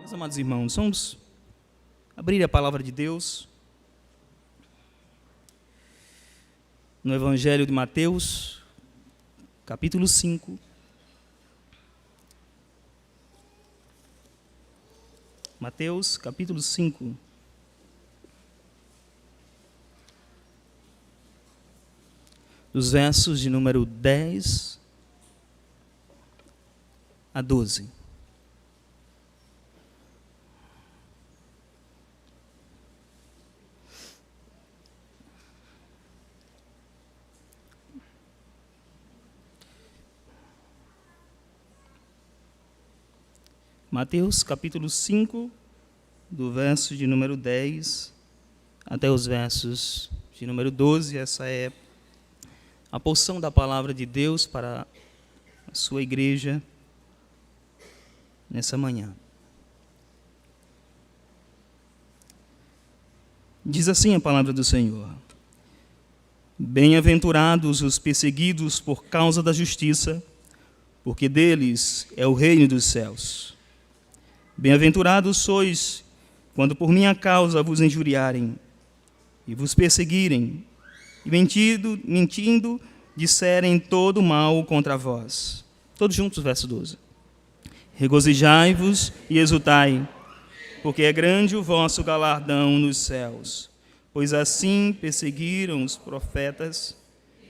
Meus amados irmãos, vamos abrir a palavra de Deus no Evangelho de Mateus, capítulo 5. Mateus, capítulo 5. Dos versos de número 10 a 12. Mateus, capítulo 5, do verso de número 10 até os versos de número 12. Essa é a porção da palavra de Deus para a sua igreja nessa manhã. Diz assim a palavra do Senhor: Bem-aventurados os perseguidos por causa da justiça, porque deles é o reino dos céus. Bem-aventurados sois, quando por minha causa vos injuriarem e vos perseguirem, e mentindo disserem todo mal contra vós. Todos juntos, verso 12. Regozijai-vos e exultai, porque é grande o vosso galardão nos céus, pois assim perseguiram os profetas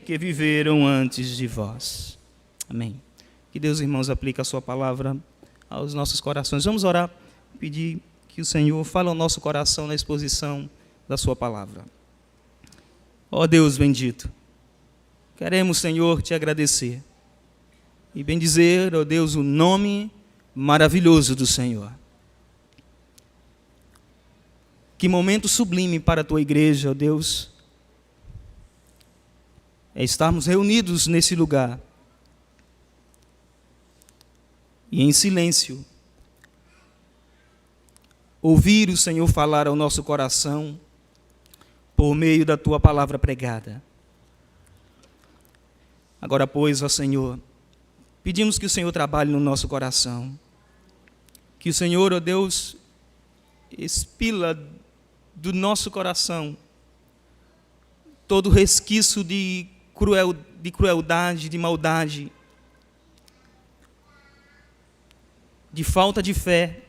que viveram antes de vós. Amém. Que Deus, irmãos, aplique a sua palavra aos nossos corações. Vamos orar, pedir que o Senhor fale ao nosso coração na exposição da sua palavra. Ó Deus bendito, queremos, Senhor, te agradecer e bendizer, ó Deus, o nome maravilhoso do Senhor. Que momento sublime para a tua igreja, ó Deus, é estarmos reunidos nesse lugar e em silêncio ouvir o Senhor falar ao nosso coração por meio da tua palavra pregada. Agora, pois, ó Senhor, pedimos que o Senhor trabalhe no nosso coração, que o Senhor, ó Deus, expila do nosso coração todo resquício de crueldade, de maldade, de falta de fé,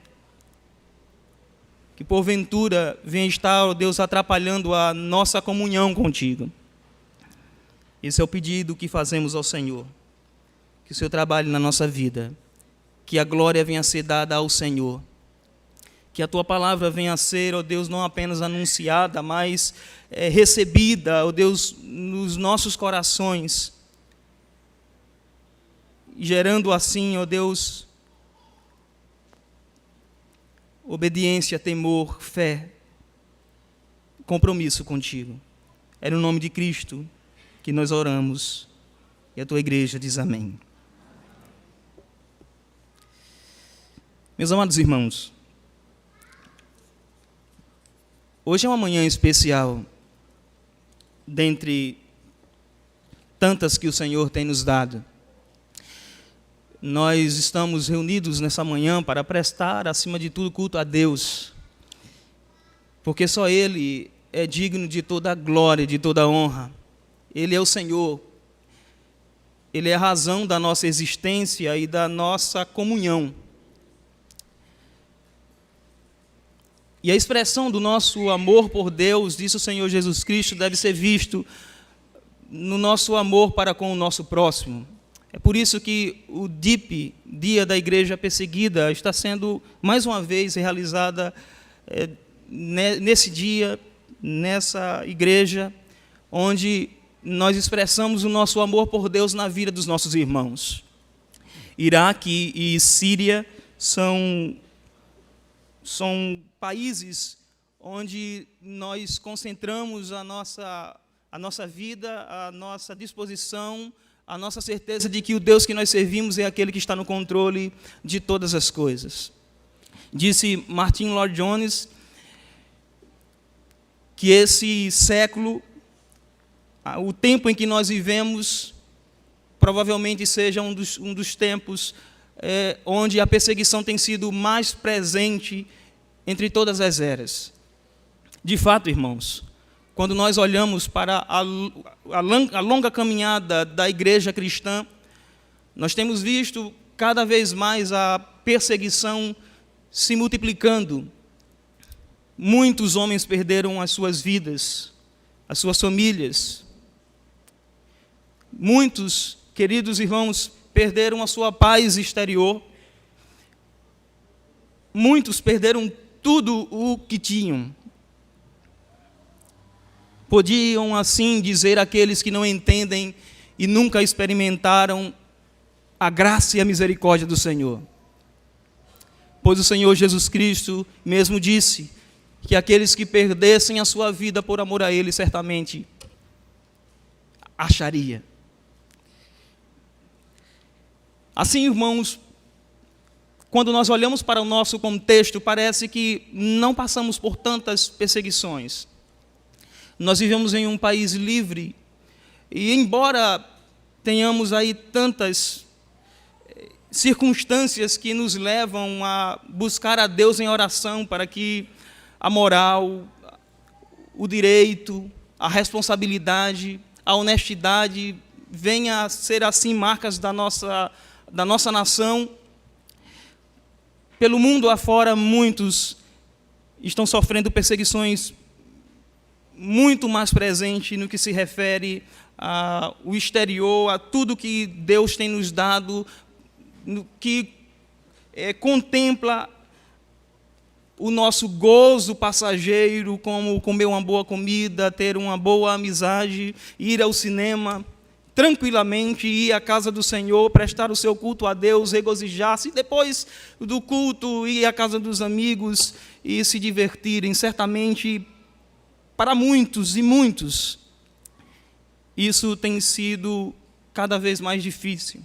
que porventura venha estar, ó Deus, atrapalhando a nossa comunhão contigo. Esse é o pedido que fazemos ao Senhor, que o Senhor trabalhe na nossa vida, que a glória venha a ser dada ao Senhor, que a tua palavra venha a ser, ó Deus, não apenas anunciada, mas recebida, ó Deus, nos nossos corações, gerando assim, ó Deus, obediência, temor, fé, compromisso contigo. É no nome de Cristo que nós oramos e a tua igreja diz amém. Meus amados irmãos, hoje é uma manhã especial, dentre tantas que o Senhor tem nos dado. Nós estamos reunidos nessa manhã para prestar, acima de tudo, culto a Deus, porque só Ele é digno de toda a glória, de toda a honra. Ele é o Senhor, Ele é a razão da nossa existência e da nossa comunhão. E a expressão do nosso amor por Deus, disse o Senhor Jesus Cristo, deve ser visto no nosso amor para com o nosso próximo. É por isso que o DIP, Dia da Igreja Perseguida, está sendo mais uma vez realizada nesse dia, nessa igreja, onde nós expressamos o nosso amor por Deus na vida dos nossos irmãos. Iraque e Síria são países onde nós concentramos a nossa vida, a nossa disposição, a nossa certeza de que o Deus que nós servimos é aquele que está no controle de todas as coisas. Disse Martin Lloyd-Jones que esse século, o tempo em que nós vivemos, provavelmente seja um dos tempos onde a perseguição tem sido mais presente entre todas as eras. De fato, irmãos, quando nós olhamos para a longa caminhada da igreja cristã, nós temos visto cada vez mais a perseguição se multiplicando. Muitos homens perderam as suas vidas, as suas famílias. Muitos, queridos irmãos, perderam a sua paz exterior. Muitos perderam tudo o que tinham. Podiam assim dizer aqueles que não entendem e nunca experimentaram a graça e a misericórdia do Senhor. Pois o Senhor Jesus Cristo mesmo disse que aqueles que perdessem a sua vida por amor a Ele, certamente acharia. Assim, irmãos, quando nós olhamos para o nosso contexto, parece que não passamos por tantas perseguições. Nós vivemos em um país livre, e embora tenhamos aí tantas circunstâncias que nos levam a buscar a Deus em oração para que a moral, o direito, a responsabilidade, a honestidade venha a ser assim marcas da nossa nação, pelo mundo afora muitos estão sofrendo perseguições muito mais presente no que se refere ao exterior, a tudo que Deus tem nos dado, no que contempla o nosso gozo passageiro, como comer uma boa comida, ter uma boa amizade, ir ao cinema tranquilamente, ir à casa do Senhor, prestar o seu culto a Deus, regozijar-se, e depois do culto ir à casa dos amigos e se divertirem. Certamente, para muitos e muitos, isso tem sido cada vez mais difícil.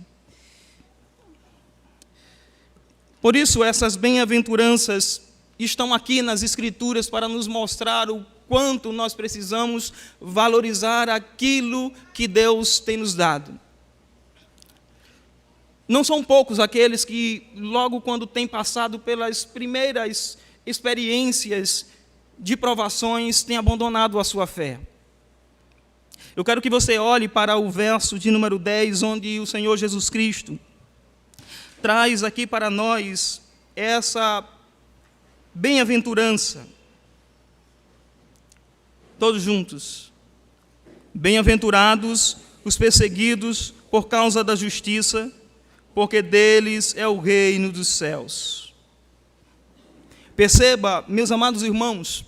Por isso, essas bem-aventuranças estão aqui nas Escrituras para nos mostrar o quanto nós precisamos valorizar aquilo que Deus tem nos dado. Não são poucos aqueles que, logo quando têm passado pelas primeiras experiências de provações, têm abandonado a sua fé. Eu quero que você olhe para o verso de número 10, onde o Senhor Jesus Cristo traz aqui para nós essa bem-aventurança. Todos juntos. Bem-aventurados os perseguidos por causa da justiça, porque deles é o reino dos céus. Perceba, meus amados irmãos,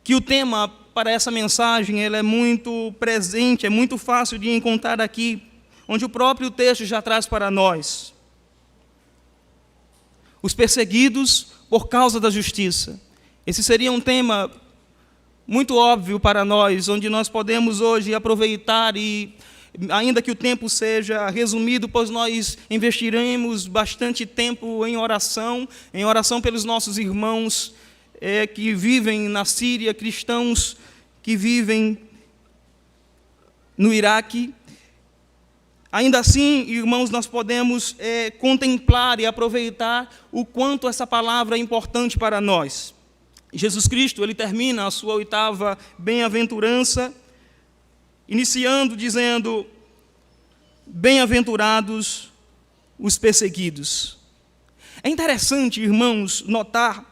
que o tema para essa mensagem ele é muito presente, é muito fácil de encontrar aqui, onde o próprio texto já traz para nós. Os perseguidos por causa da justiça. Esse seria um tema muito óbvio para nós, onde nós podemos hoje aproveitar e, ainda que o tempo seja resumido, pois nós investiremos bastante tempo em oração pelos nossos irmãos que vivem na Síria, cristãos que vivem no Iraque. Ainda assim, irmãos, nós podemos contemplar e aproveitar o quanto essa palavra é importante para nós. Jesus Cristo, ele termina a sua 8ª bem-aventurança, iniciando dizendo: bem-aventurados os perseguidos. É interessante, irmãos, notar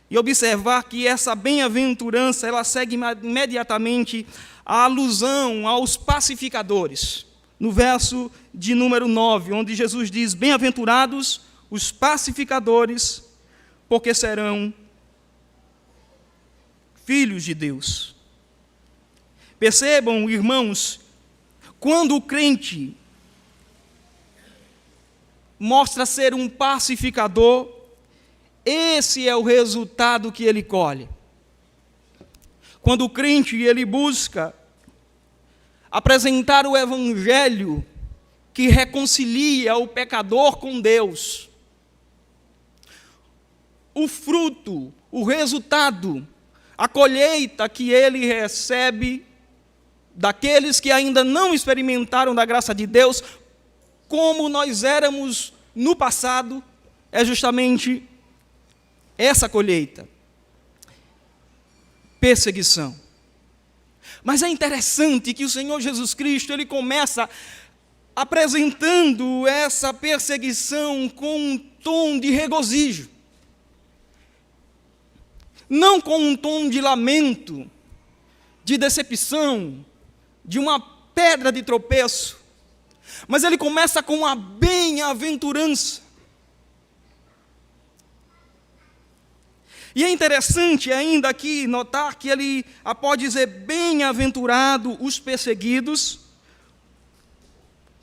e observar que essa bem-aventurança, ela segue imediatamente a alusão aos pacificadores. No verso de número 9, onde Jesus diz: bem-aventurados os pacificadores, porque serão filhos de Deus. Percebam, irmãos, quando o crente mostra ser um pacificador, esse é o resultado que ele colhe. Quando o crente ele busca apresentar o evangelho que reconcilia o pecador com Deus, o fruto, o resultado, a colheita que ele recebe daqueles que ainda não experimentaram da graça de Deus, como nós éramos no passado, é justamente essa colheita. Perseguição. Mas é interessante que o Senhor Jesus Cristo, ele começa apresentando essa perseguição com um tom de regozijo. Não com um tom de lamento, de decepção, de uma pedra de tropeço, mas ele começa com uma bem-aventurança. E é interessante ainda aqui notar que ele, após dizer bem-aventurado os perseguidos,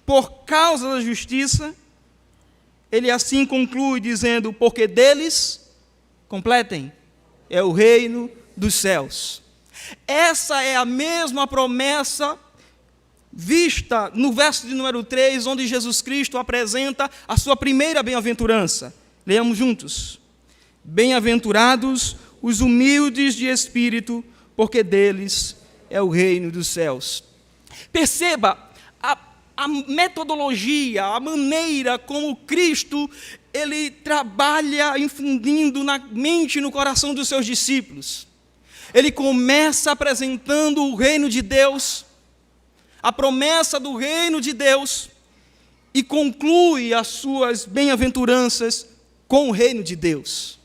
por causa da justiça, ele assim conclui dizendo, porque deles, completem, é o reino dos céus. Essa é a mesma promessa vista no verso de número 3, onde Jesus Cristo apresenta a sua primeira bem-aventurança. Leamos juntos. Bem-aventurados os humildes de espírito, porque deles é o reino dos céus. Perceba a metodologia, a maneira como Cristo ele trabalha infundindo na mente e no coração dos seus discípulos. Ele começa apresentando o reino de Deus, a promessa do reino de Deus, e conclui as suas bem-aventuranças com o reino de Deus.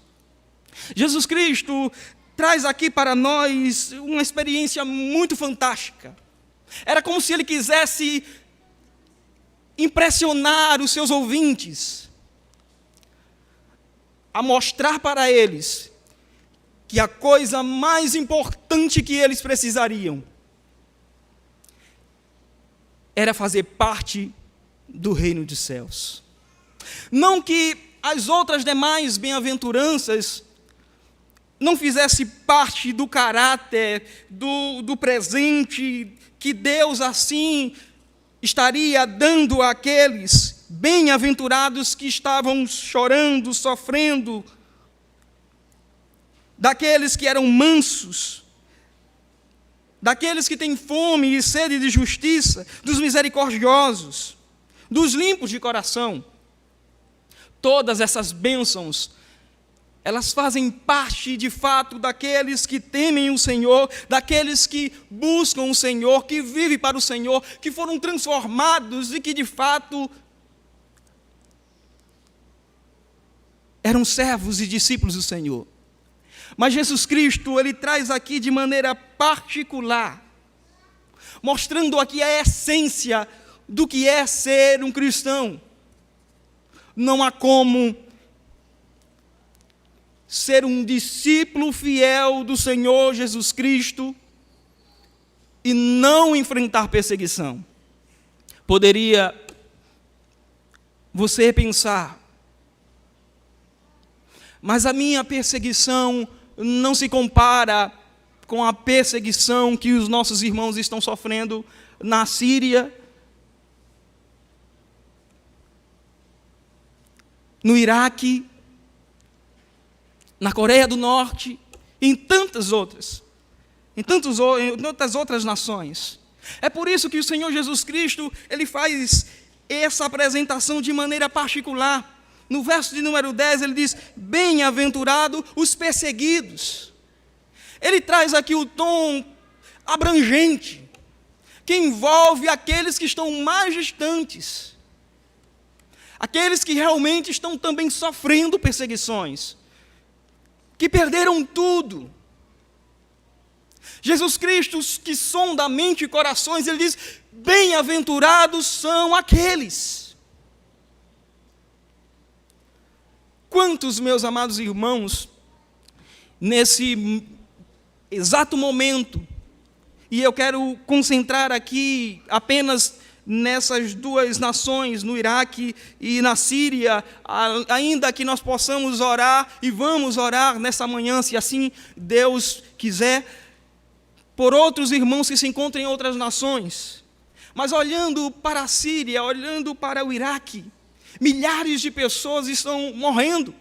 Jesus Cristo traz aqui para nós uma experiência muito fantástica. Era como se ele quisesse impressionar os seus ouvintes, a mostrar para eles que a coisa mais importante que eles precisariam era fazer parte do reino dos céus. Não que as outras demais bem-aventuranças não fizesse parte do caráter, do presente que Deus assim estaria dando àqueles bem-aventurados que estavam chorando, sofrendo, daqueles que eram mansos, daqueles que têm fome e sede de justiça, dos misericordiosos, dos limpos de coração. Todas essas bênçãos, elas fazem parte, de fato, daqueles que temem o Senhor, daqueles que buscam o Senhor, que vivem para o Senhor, que foram transformados e que, de fato, eram servos e discípulos do Senhor. Mas Jesus Cristo, ele traz aqui de maneira particular, mostrando aqui a essência do que é ser um cristão. Não há como ser um discípulo fiel do Senhor Jesus Cristo e não enfrentar perseguição. Poderia você pensar, mas a minha perseguição não se compara com a perseguição que os nossos irmãos estão sofrendo na Síria, no Iraque, na Coreia do Norte, e em tantas outras nações. É por isso que o Senhor Jesus Cristo, ele faz essa apresentação de maneira particular. No verso de número 10, ele diz, bem-aventurado os perseguidos. Ele traz aqui o tom abrangente, que envolve aqueles que estão mais distantes, aqueles que realmente estão também sofrendo perseguições, que perderam tudo. Jesus Cristo, que sonda mente e corações, ele diz, bem-aventurados são aqueles. Quantos, meus amados irmãos, nesse exato momento, e eu quero concentrar aqui apenas nessas duas nações, no Iraque e na Síria, ainda que nós possamos orar, e vamos orar nessa manhã, se assim Deus quiser, por outros irmãos que se encontram em outras nações. Mas olhando para a Síria, olhando para o Iraque, milhares de pessoas estão morrendo.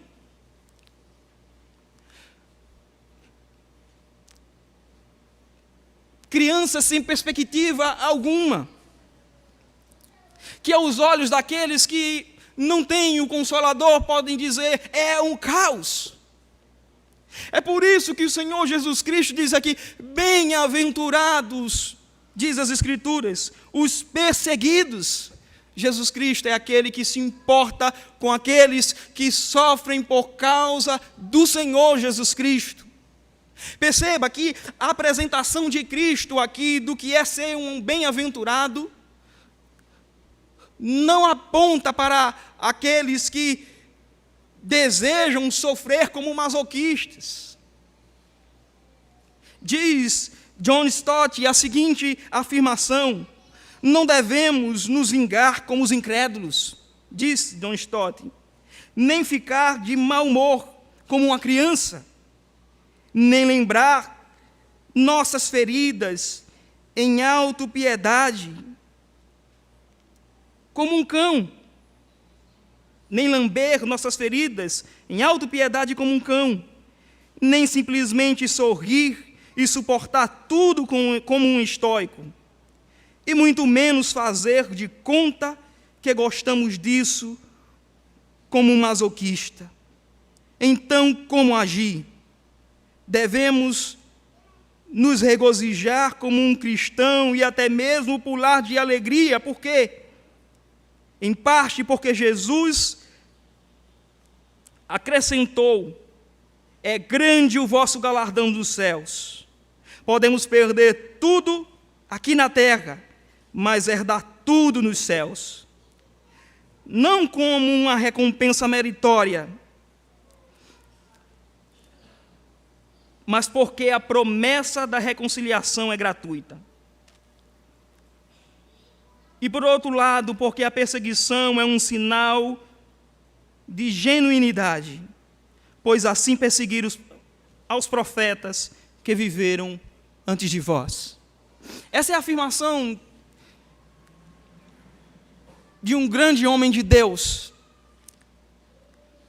Crianças sem perspectiva alguma, que aos olhos daqueles que não têm o Consolador podem dizer, é um caos. É por isso que o Senhor Jesus Cristo diz aqui, bem-aventurados, diz as Escrituras, os perseguidos. Jesus Cristo é aquele que se importa com aqueles que sofrem por causa do Senhor Jesus Cristo. Perceba que a apresentação de Cristo aqui do que é ser um bem-aventurado não aponta para aqueles que desejam sofrer como masoquistas. Diz John Stott a seguinte afirmação: não devemos nos vingar como os incrédulos, diz John Stott, nem ficar de mau humor como uma criança, nem lembrar nossas feridas em autopiedade como um cão, nem lamber nossas feridas em autopiedade como um cão, nem simplesmente sorrir e suportar tudo como um estoico, e muito menos fazer de conta que gostamos disso como um masoquista. Então, como agir? Devemos nos regozijar como um cristão e até mesmo pular de alegria, por quê? Em parte porque Jesus acrescentou, é grande o vosso galardão dos céus. Podemos perder tudo aqui na terra, mas herdar tudo nos céus. Não como uma recompensa meritória, mas porque a promessa da reconciliação é gratuita. E por outro lado, porque a perseguição é um sinal de genuinidade, pois assim perseguiram aos profetas que viveram antes de vós. Essa é a afirmação de um grande homem de Deus,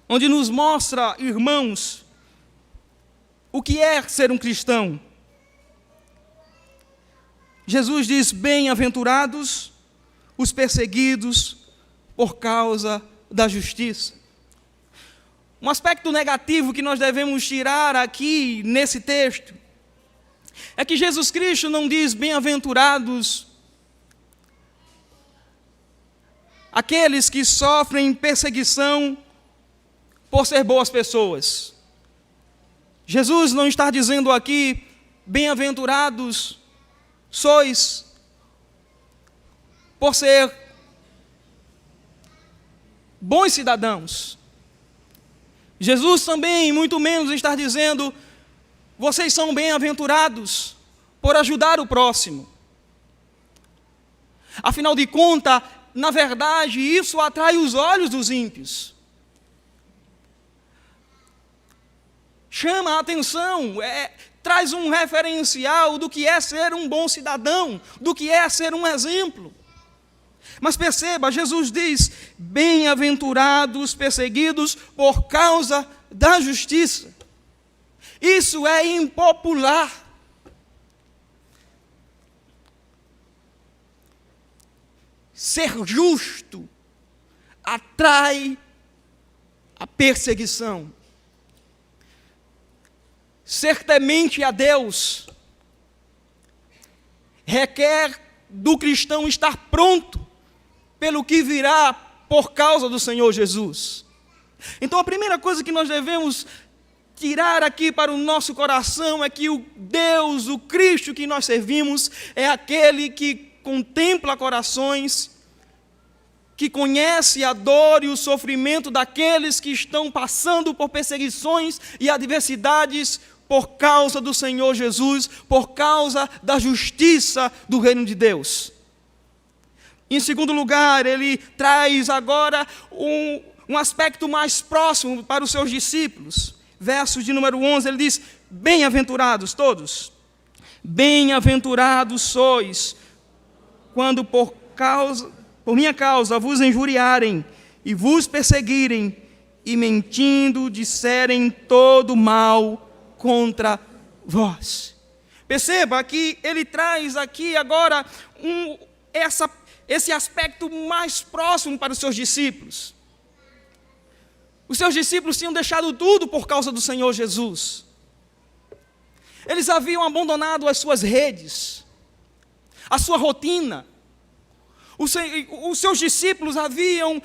onde nos mostra, irmãos, o que é ser um cristão. Jesus diz, bem-aventurados os perseguidos por causa da justiça. Um aspecto negativo que nós devemos tirar aqui nesse texto é que Jesus Cristo não diz bem-aventurados aqueles que sofrem perseguição por ser boas pessoas. Jesus não está dizendo aqui, bem-aventurados sois por ser bons cidadãos. Jesus também, muito menos, está dizendo, vocês são bem-aventurados por ajudar o próximo. Afinal de contas, na verdade, isso atrai os olhos dos ímpios. Chama a atenção, traz um referencial do que é ser um bom cidadão, do que é ser um exemplo. Mas perceba, Jesus diz, bem-aventurados perseguidos por causa da justiça. Isso é impopular. Ser justo atrai a perseguição. Ser temente a Deus requer do cristão estar pronto pelo que virá por causa do Senhor Jesus. Então a primeira coisa que nós devemos tirar aqui para o nosso coração é que o Deus, o Cristo que nós servimos, é aquele que contempla corações, que conhece a dor e o sofrimento daqueles que estão passando por perseguições e adversidades por causa do Senhor Jesus, por causa da justiça do reino de Deus. Em segundo lugar, ele traz agora um aspecto mais próximo para os seus discípulos. Verso de número 11, ele diz, bem-aventurados todos, bem-aventurados sois, quando por minha causa vos injuriarem e vos perseguirem, e mentindo disserem todo mal contra vós. Perceba que ele traz aqui agora esse aspecto mais próximo para os seus discípulos. Os seus discípulos tinham deixado tudo por causa do Senhor Jesus. Eles haviam abandonado as suas redes, a sua rotina. Os seus discípulos haviam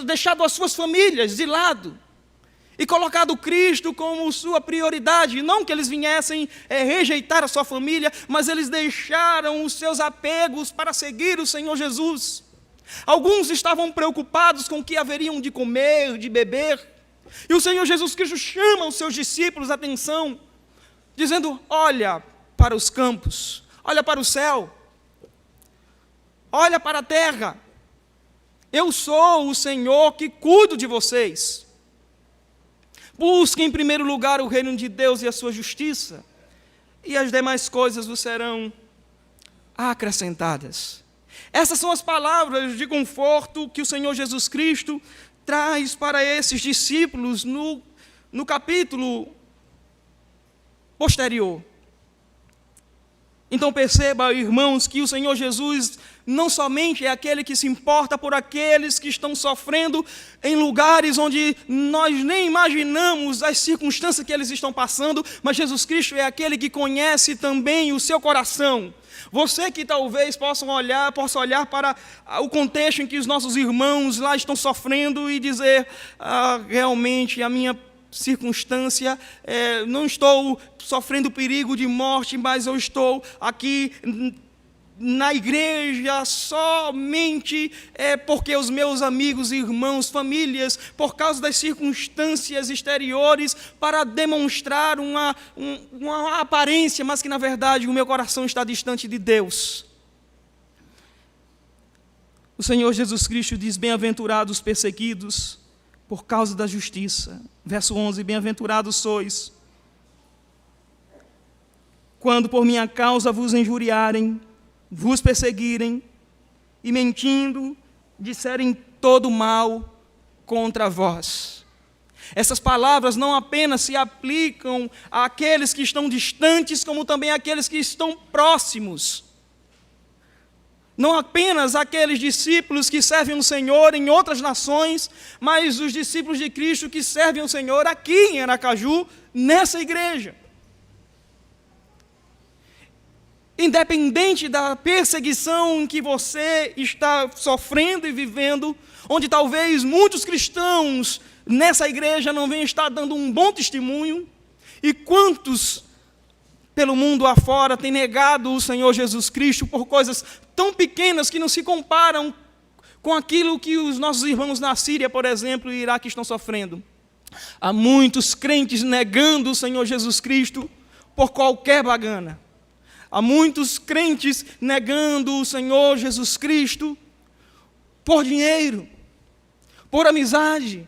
deixado as suas famílias de lado e colocado Cristo como sua prioridade. Não que eles viessem rejeitar a sua família, mas eles deixaram os seus apegos para seguir o Senhor Jesus. Alguns estavam preocupados com o que haveriam de comer, de beber. E o Senhor Jesus Cristo chama os seus discípulos a atenção, dizendo: olha para os campos, olha para o céu, olha para a terra. Eu sou o Senhor que cuido de vocês. Busquem em primeiro lugar o reino de Deus e a sua justiça, e as demais coisas vos serão acrescentadas. Essas são as palavras de conforto que o Senhor Jesus Cristo traz para esses discípulos no capítulo posterior. Então perceba, irmãos, que o Senhor Jesus não somente é aquele que se importa por aqueles que estão sofrendo em lugares onde nós nem imaginamos as circunstâncias que eles estão passando, mas Jesus Cristo é aquele que conhece também o seu coração. Você que talvez possa olhar para o contexto em que os nossos irmãos lá estão sofrendo e dizer: realmente a minha circunstância, não estou sofrendo perigo de morte, mas eu estou aqui na igreja somente porque os meus amigos, irmãos, famílias, por causa das circunstâncias exteriores, para demonstrar uma aparência, mas que na verdade o meu coração está distante de Deus. O Senhor Jesus Cristo diz: bem-aventurados os perseguidos por causa da justiça. Verso 11: bem-aventurados sois quando por minha causa vos injuriarem, vos perseguirem e, mentindo, disserem todo mal contra vós. Essas palavras não apenas se aplicam àqueles que estão distantes, como também àqueles que estão próximos. Não apenas aqueles discípulos que servem o Senhor em outras nações, mas os discípulos de Cristo que servem o Senhor aqui em Aracaju, nessa igreja. Independente da perseguição que você está sofrendo e vivendo, onde talvez muitos cristãos nessa igreja não venham estar dando um bom testemunho, e quantos pelo mundo afora têm negado o Senhor Jesus Cristo por coisas tão pequenas que não se comparam com aquilo que os nossos irmãos na Síria, por exemplo, e Iraque estão sofrendo. Há muitos crentes negando o Senhor Jesus Cristo por qualquer bagana. Há muitos crentes negando o Senhor Jesus Cristo por dinheiro, por amizade,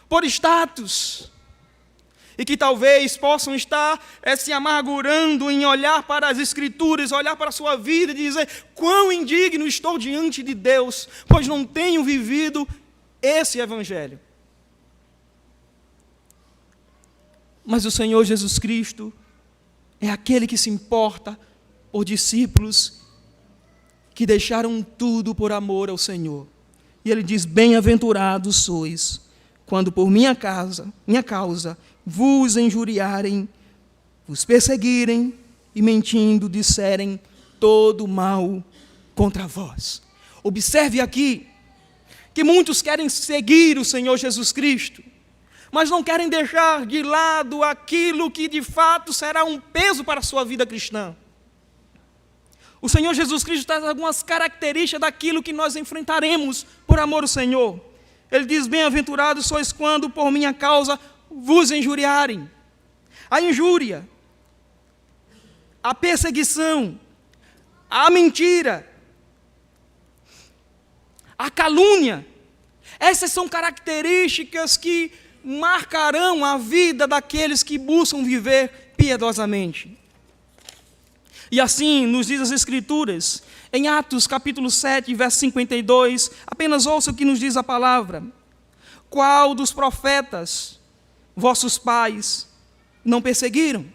por status, e que talvez possam estar se amargurando em olhar para as Escrituras, olhar para a sua vida e dizer: quão indigno estou diante de Deus, pois não tenho vivido esse Evangelho. Mas o Senhor Jesus Cristo é aquele que se importa por discípulos que deixaram tudo por amor ao Senhor. E Ele diz: bem-aventurados sois, quando por minha causa, vos injuriarem, vos perseguirem e, mentindo, disserem todo mal contra vós. Observe aqui que muitos querem seguir o Senhor Jesus Cristo, mas não querem deixar de lado aquilo que de fato será um peso para a sua vida cristã. O Senhor Jesus Cristo traz algumas características daquilo que nós enfrentaremos por amor ao Senhor. Ele diz: bem-aventurados sois quando por minha causa vos injuriarem. A injúria, a perseguição, a mentira, a calúnia, essas são características que marcarão a vida daqueles que buscam viver piedosamente. E assim nos diz as Escrituras, em Atos capítulo 7, verso 52, apenas ouça o que nos diz a palavra: qual dos profetas vossos pais não perseguiram?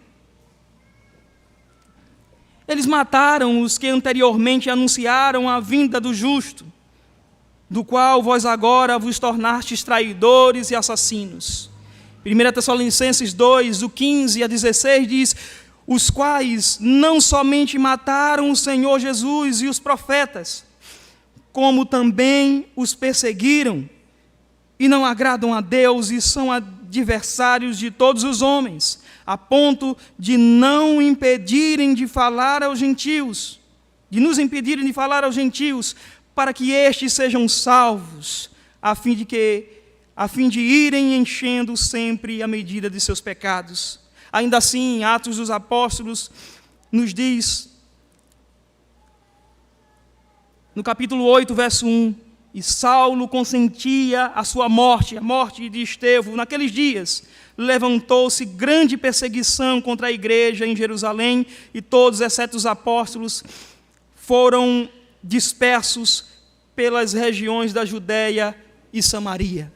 Eles mataram os que anteriormente anunciaram a vinda do justo, do qual vós agora vos tornastes traidores e assassinos. 1 Tessalonicenses 2, do 15 a 16 diz: os quais não somente mataram o Senhor Jesus e os profetas, como também os perseguiram, e não agradam a Deus e são adversários de todos os homens, a ponto de não impedirem de falar aos gentios, de nos impedirem de falar aos gentios, para que estes sejam salvos, a fim de irem enchendo sempre a medida de seus pecados. Ainda assim, Atos dos Apóstolos nos diz, no capítulo 8, verso 1, e Saulo consentia a sua morte, a morte de Estevão. Naqueles dias, levantou-se grande perseguição contra a igreja em Jerusalém, e todos, exceto os apóstolos, foram dispersos pelas regiões da Judéia e Samaria.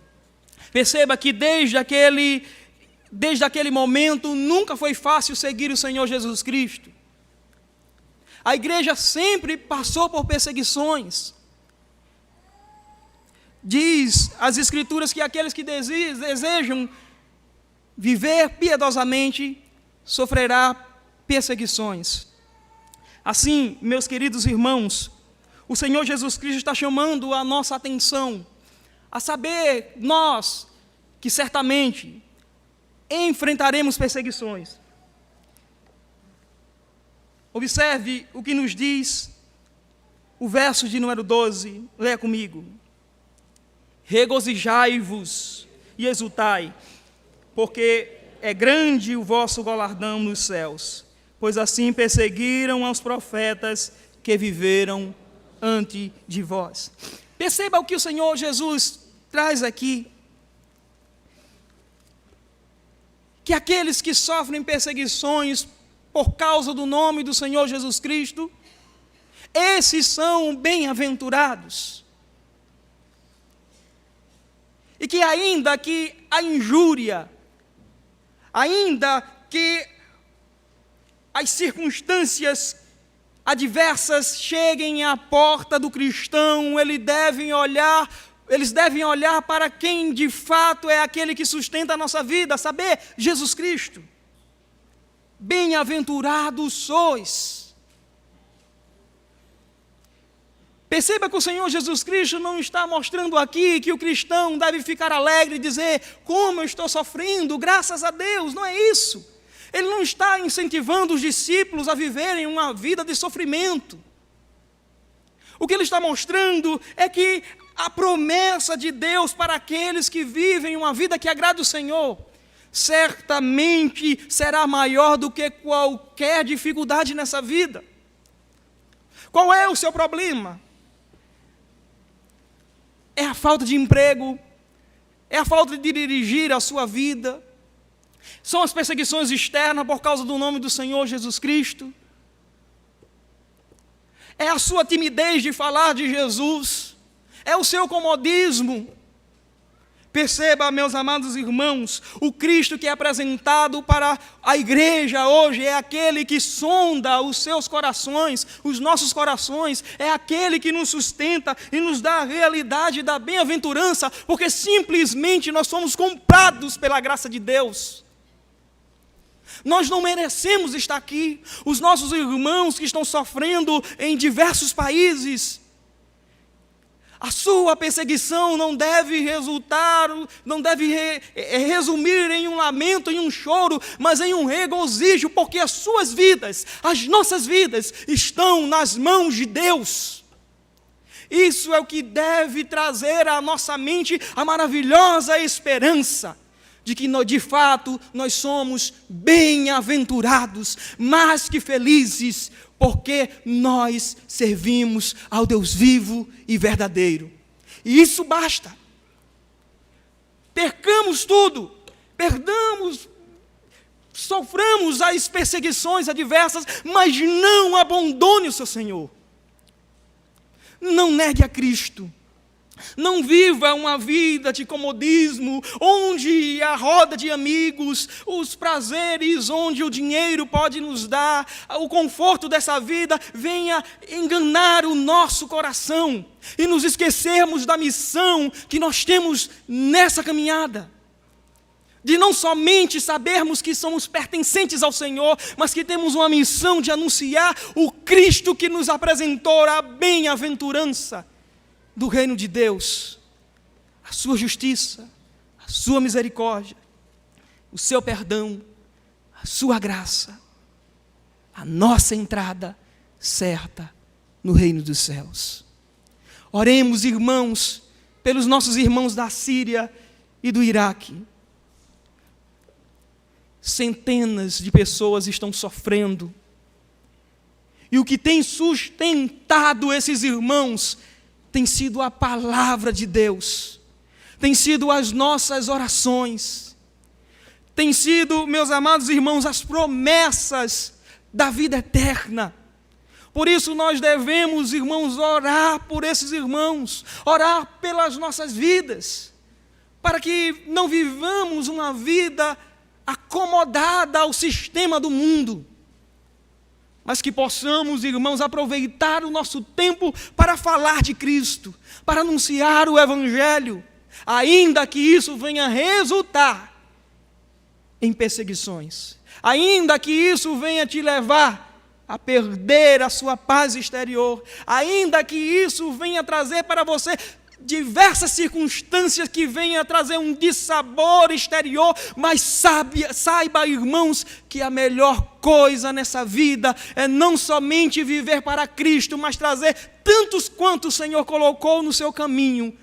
Perceba que desde aquele momento nunca foi fácil seguir o Senhor Jesus Cristo. A igreja sempre passou por perseguições. Diz as Escrituras que aqueles que desejam viver piedosamente sofrerá perseguições. Assim, meus queridos irmãos, o Senhor Jesus Cristo está chamando a nossa atenção a saber, nós, que certamente enfrentaremos perseguições. Observe o que nos diz o verso de número 12, leia comigo. Regozijai-vos e exultai, porque é grande o vosso galardão nos céus, pois assim perseguiram aos profetas que viveram antes de vós. Perceba o que o Senhor Jesus traz aqui. Que aqueles que sofrem perseguições por causa do nome do Senhor Jesus Cristo, esses são bem-aventurados. E que ainda que a injúria, ainda que as circunstâncias adversas cheguem à porta do cristão, eles devem olhar para quem de fato é aquele que sustenta a nossa vida, a saber, Jesus Cristo. Bem-aventurados sois. Perceba que o Senhor Jesus Cristo não está mostrando aqui que o cristão deve ficar alegre e dizer: como eu estou sofrendo, graças a Deus. Não é isso. Ele não está incentivando os discípulos a viverem uma vida de sofrimento. O que ele está mostrando é que a promessa de Deus para aqueles que vivem uma vida que agrada o Senhor, certamente será maior do que qualquer dificuldade nessa vida. Qual é o seu problema? É a falta de emprego? É a falta de dirigir a sua vida? São as perseguições externas por causa do nome do Senhor Jesus Cristo? É a sua timidez de falar de Jesus? É o seu comodismo? Perceba, meus amados irmãos, o Cristo que é apresentado para a igreja hoje é aquele que sonda os seus corações, os nossos corações, é aquele que nos sustenta e nos dá a realidade da bem-aventurança, porque simplesmente nós somos comprados pela graça de Deus. Nós não merecemos estar aqui. Os nossos irmãos que estão sofrendo em diversos países, a sua perseguição não deve resumir em um lamento, em um choro, mas em um regozijo, porque as suas vidas, as nossas vidas, estão nas mãos de Deus. Isso é o que deve trazer à nossa mente a maravilhosa esperança de que, de fato, nós somos bem-aventurados, mais que felizes, porque nós servimos ao Deus vivo e verdadeiro. E isso basta. Percamos tudo, soframos as perseguições adversas, mas não abandone o seu Senhor. Não negue a Cristo. Não viva uma vida de comodismo, onde a roda de amigos, os prazeres, onde o dinheiro pode nos dar, o conforto dessa vida venha enganar o nosso coração e nos esquecermos da missão que nós temos nessa caminhada. De não somente sabermos que somos pertencentes ao Senhor, mas que temos uma missão de anunciar o Cristo que nos apresentou a bem-aventurança do reino de Deus, a sua justiça, a sua misericórdia, o seu perdão, a sua graça, a nossa entrada certa no reino dos céus. Oremos, irmãos, pelos nossos irmãos da Síria e do Iraque. Centenas de pessoas estão sofrendo, e o que tem sustentado esses irmãos tem sido a palavra de Deus, tem sido as nossas orações, tem sido, meus amados irmãos, as promessas da vida eterna. Por isso nós devemos, irmãos, orar por esses irmãos, orar pelas nossas vidas, para que não vivamos uma vida acomodada ao sistema do mundo, mas que possamos, irmãos, aproveitar o nosso tempo para falar de Cristo, para anunciar o Evangelho, ainda que isso venha resultar em perseguições, ainda que isso venha te levar a perder a sua paz exterior, ainda que isso venha trazer para você diversas circunstâncias que venham a trazer um dissabor exterior, mas saiba, irmãos, que a melhor coisa nessa vida é não somente viver para Cristo, mas trazer tantos quanto o Senhor colocou no seu caminho,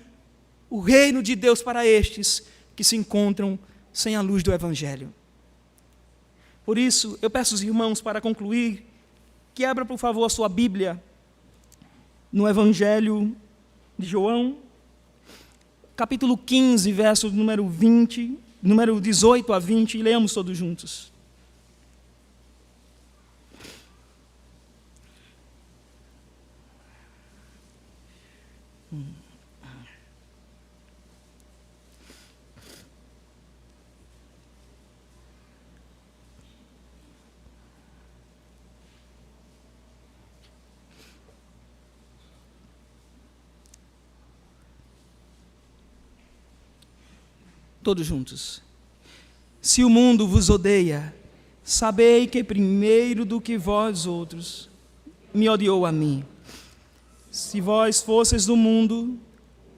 o reino de Deus para estes que se encontram sem a luz do Evangelho. Por isso, eu peço aos irmãos, para concluir, que abra, por favor, a sua Bíblia no Evangelho de João, capítulo 15, verso número 20, número 18 a 20, e leamos todos juntos. Todos juntos. Se o mundo vos odeia, sabei que primeiro do que vós outros me odiou a mim. Se vós fosseis do mundo,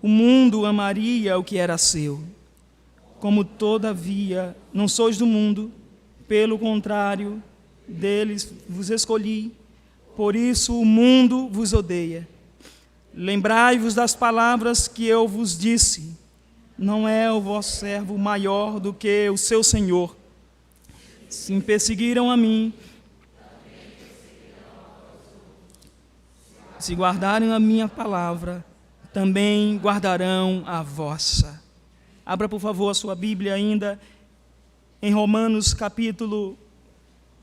o mundo amaria o que era seu. Como todavia não sois do mundo, pelo contrário, deles vos escolhi, por isso o mundo vos odeia. Lembrai-vos das palavras que eu vos disse. Não é o vosso servo maior do que o seu Senhor. Se me perseguiram a mim, se guardarem a minha palavra, também guardarão a vossa. Abra, por favor, a sua Bíblia ainda em Romanos capítulo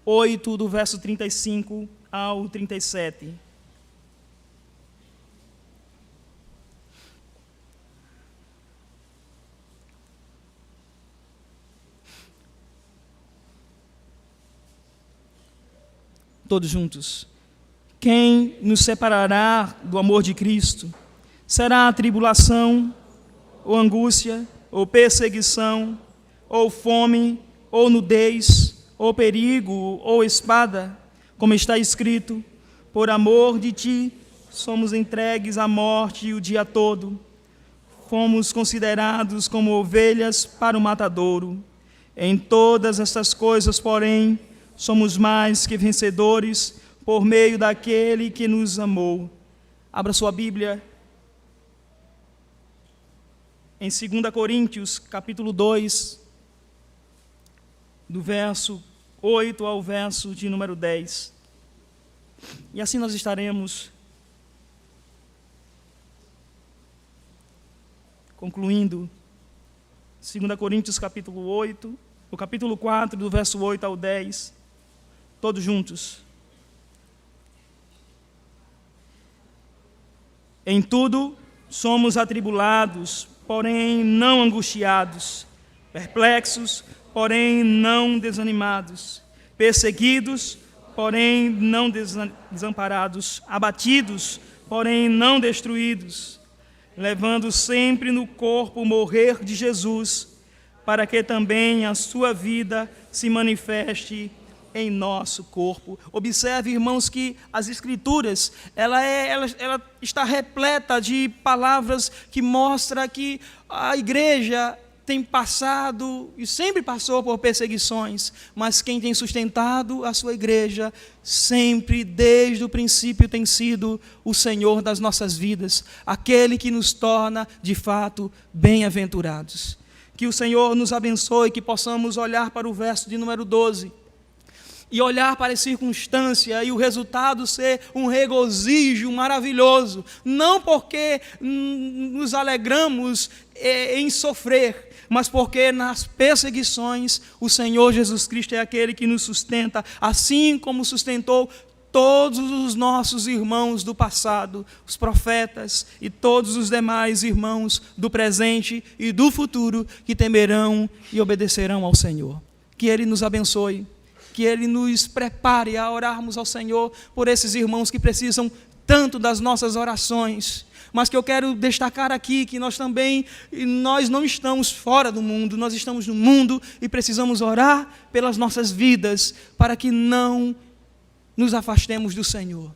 8, do verso 35 ao 37. Todos juntos. Quem nos separará do amor de Cristo? Será a tribulação, ou angústia, ou perseguição, ou fome, ou nudez, ou perigo, ou espada? Como está escrito, por amor de ti, somos entregues à morte o dia todo. Fomos considerados como ovelhas para o matadouro. Em todas estas coisas, porém, somos mais que vencedores por meio daquele que nos amou. Abra sua Bíblia em 2 Coríntios, capítulo 2, do verso 8 ao verso de número 10. E assim nós estaremos concluindo 2 Coríntios, capítulo 8, o capítulo 4, do verso 8 ao 10. Todos juntos. Em tudo Somos atribulados, porém não angustiados, perplexos, porém não desanimados, perseguidos, porém não desamparados, abatidos, porém não destruídos, levando sempre no corpo o morrer de Jesus, para que também a sua vida se manifeste em nosso corpo. Observe, irmãos, que as Escrituras, ela está repleta de palavras que mostram que a igreja tem passado e sempre passou por perseguições, mas quem tem sustentado a sua igreja sempre, desde o princípio, tem sido o Senhor das nossas vidas, aquele que nos torna, de fato, bem-aventurados. Que o Senhor nos abençoe, que possamos olhar para o verso de número 12 e olhar para a circunstância e o resultado ser um regozijo maravilhoso, não porque nos alegramos em sofrer, mas porque nas perseguições o Senhor Jesus Cristo é aquele que nos sustenta, assim como sustentou todos os nossos irmãos do passado, os profetas e todos os demais irmãos do presente e do futuro que temerão e obedecerão ao Senhor. Que Ele nos abençoe, que Ele nos prepare a orarmos ao Senhor por esses irmãos que precisam tanto das nossas orações. Mas que eu quero destacar aqui que nós não estamos fora do mundo, nós estamos no mundo e precisamos orar pelas nossas vidas para que não nos afastemos do Senhor.